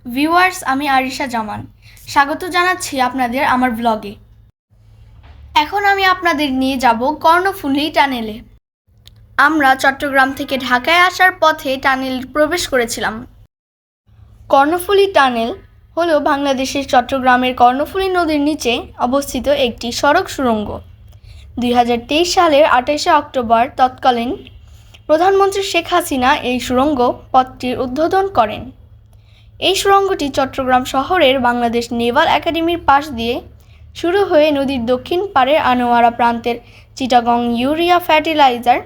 Viewers, আমি আরিশা জামান। স্বাগত জানাচ্ছি আপনাদের আমার ব্লগে। এখন আমি আপনাদের নিয়ে যাব কর্ণফুলী টানেলে। আমরা চট্টগ্রাম থেকে ঢাকায় আসার পথে টানেল প্রবেশ করেছিলাম। কর্ণফুলী টানেল হলো বাংলাদেশের চট্টগ্রামের কর্ণফুলী নদীর নিচে অবস্থিত একটি সড়ক সুড়ঙ্গ। 2023 সালের 28শে অক্টোবর তৎকালীন প্রধানমন্ত্রী শেখ হাসিনা এই সুড়ঙ্গ পথটির উদ্বোধন করেন। এই সুড়ঙ্গটি চট্টগ্রাম শহরের বাংলাদেশ নেভাল একাডেমির পাশ দিয়ে শুরু হয়ে নদীর দক্ষিণ পাড়ের আনোয়ারা প্রান্তের চিটাগং ইউরিয়া ফার্টিলাইজার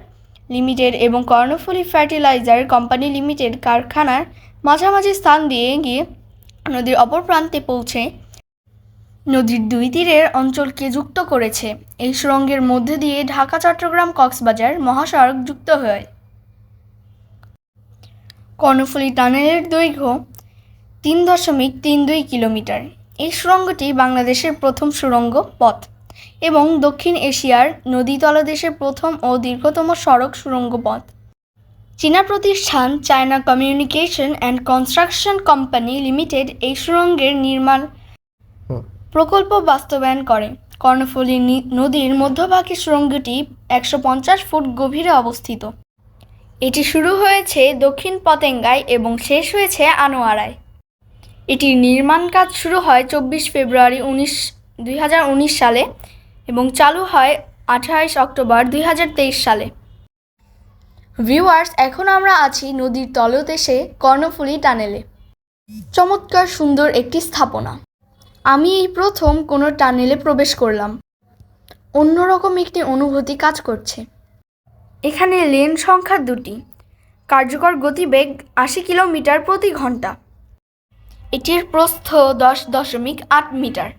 লিমিটেড এবং কর্ণফুলী ফার্টিলাইজার কোম্পানি লিমিটেড কারখানার মাঝামাঝি স্থান দিয়ে গিয়ে নদীর অপর প্রান্তে পৌঁছে নদীর দুই তীরের অঞ্চলকে যুক্ত করেছে। এই সুড়ঙ্গের মধ্যে দিয়ে ঢাকা চট্টগ্রাম কক্সবাজার মহাসড়ক যুক্ত হয়। কর্ণফুলী টানেলের দৈর্ঘ্য 3.32 কিলোমিটার। এই সুড়ঙ্গটি বাংলাদেশের প্রথম সুড়ঙ্গ পথ এবং দক্ষিণ এশিয়ার নদী তলদেশের প্রথম ও দীর্ঘতম সড়ক সুড়ঙ্গ পথ। চীনা প্রতিষ্ঠান China communication and construction company limited এই সুড়ঙ্গের নির্মাণ প্রকল্প বাস্তবায়ন করে। কর্ণফুলী নদীর মধ্যভাগে সুড়ঙ্গটি 150 ফুট গভীরে অবস্থিত। এটি শুরু হয়েছে দক্ষিণ পতেঙ্গায় এবং শেষ হয়েছে আনোয়ারায়। এটির নির্মাণ কাজ শুরু হয় 24 ফেব্রুয়ারি 2019 সালে এবং চালু হয় 28 অক্টোবর 2023 সালে। ভিউয়ার্স, এখন আমরা আছি নদীর তলদেশে কর্ণফুলী টানেলে। চমৎকার সুন্দর একটি স্থাপনা। আমি এই প্রথম কোনো টানেলে প্রবেশ করলাম। অন্যরকম একটি অনুভূতি কাজ করছে। এখানে লেন সংখ্যা 2টি। কার্যকর গতিবেগ 80 কিলোমিটার প্রতি ঘন্টা। এটির প্রস্থ 10.8 মিটার।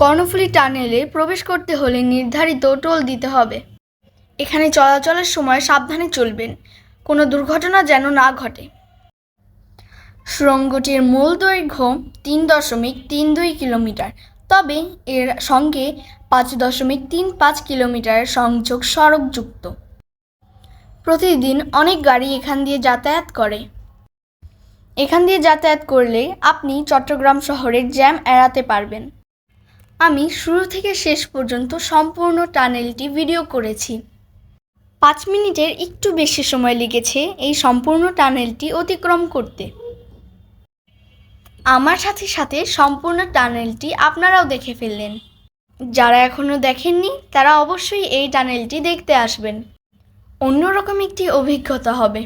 কর্ণফুলী টানেলে প্রবেশ করতে হলে নির্ধারিত টোল দিতে হবে। এখানে চলাচলের সময় সাবধানে চলবেন, কোনো দুর্ঘটনা যেন না ঘটে। সুড়ঙ্গটির মূল দৈর্ঘ্য 3.32 কিলোমিটার, তবে এর সঙ্গে 5.35 কিলোমিটার সংযোগ সড়ক যুক্ত। প্রতিদিন অনেক গাড়ি এখান দিয়ে যাতায়াত করে। এখান দিয়ে যাতায়াত করলে আপনি চট্টগ্রাম শহরের জ্যাম এড়াতে পারবেন। আমি শুরু থেকে শেষ পর্যন্ত সম্পূর্ণ টানেলটি ভিডিও করেছি। 5 মিনিটের একটু বেশি সময় লেগেছে এই সম্পূর্ণ টানেলটি অতিক্রম করতে। আমার সাথে সাথে সম্পূর্ণ টানেলটি আপনারাও দেখে ফেললেন। যারা এখনও দেখেননি তারা অবশ্যই এই টানেলটি দেখতে আসবেন। অন্যরকম একটি অভিজ্ঞতা হবে।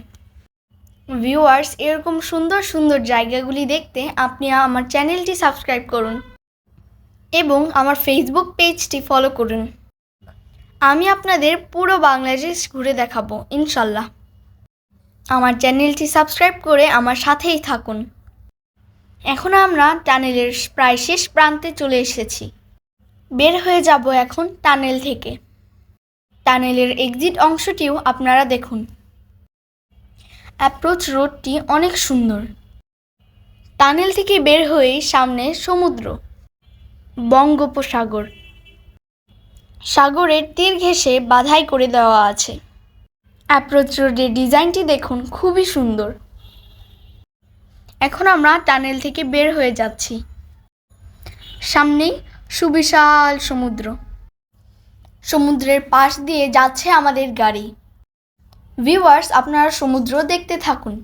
ভিউয়ার্স, এরকম সুন্দর সুন্দর জায়গাগুলি দেখতে আপনি আমার চ্যানেলটি সাবস্ক্রাইব করুন এবং আমার ফেসবুক পেজটি ফলো করুন। আমি আপনাদের পুরো বাংলাদেশ ঘুরে দেখাবো ইনশাল্লাহ। আমার চ্যানেলটি সাবস্ক্রাইব করে আমার সাথেই থাকুন। এখন আমরা টানেলের প্রায় শেষ প্রান্তে চলে এসেছি। বের হয়ে যাব এখন টানেল থেকে। টানেলের এক্সিট অংশটিও আপনারা দেখুন। অ্যাপ্রোচ রোডটি অনেক সুন্দর। টানেল থেকে বের হয়েই সামনে সমুদ্র, বঙ্গোপসাগর। সাগরের তীর ঘেঁষে বাধাই করে দেওয়া আছে। অ্যাপ্রোচ রোডের ডিজাইনটি দেখুন, খুবই সুন্দর। এখন আমরা টানেল থেকে বের হয়ে যাচ্ছি। সামনেই সুবিশাল সমুদ্র। সমুদ্রের পাশ দিয়ে যাচ্ছে আমাদের গাড়ি। ভিউয়ার্স, আপনারা সমুদ্র দেখতে থাকুন।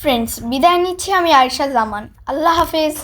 ফ্রেন্ডস, বিদায় নিচ্ছি আমি আয়েশা জামান। আল্লাহ হাফেজ।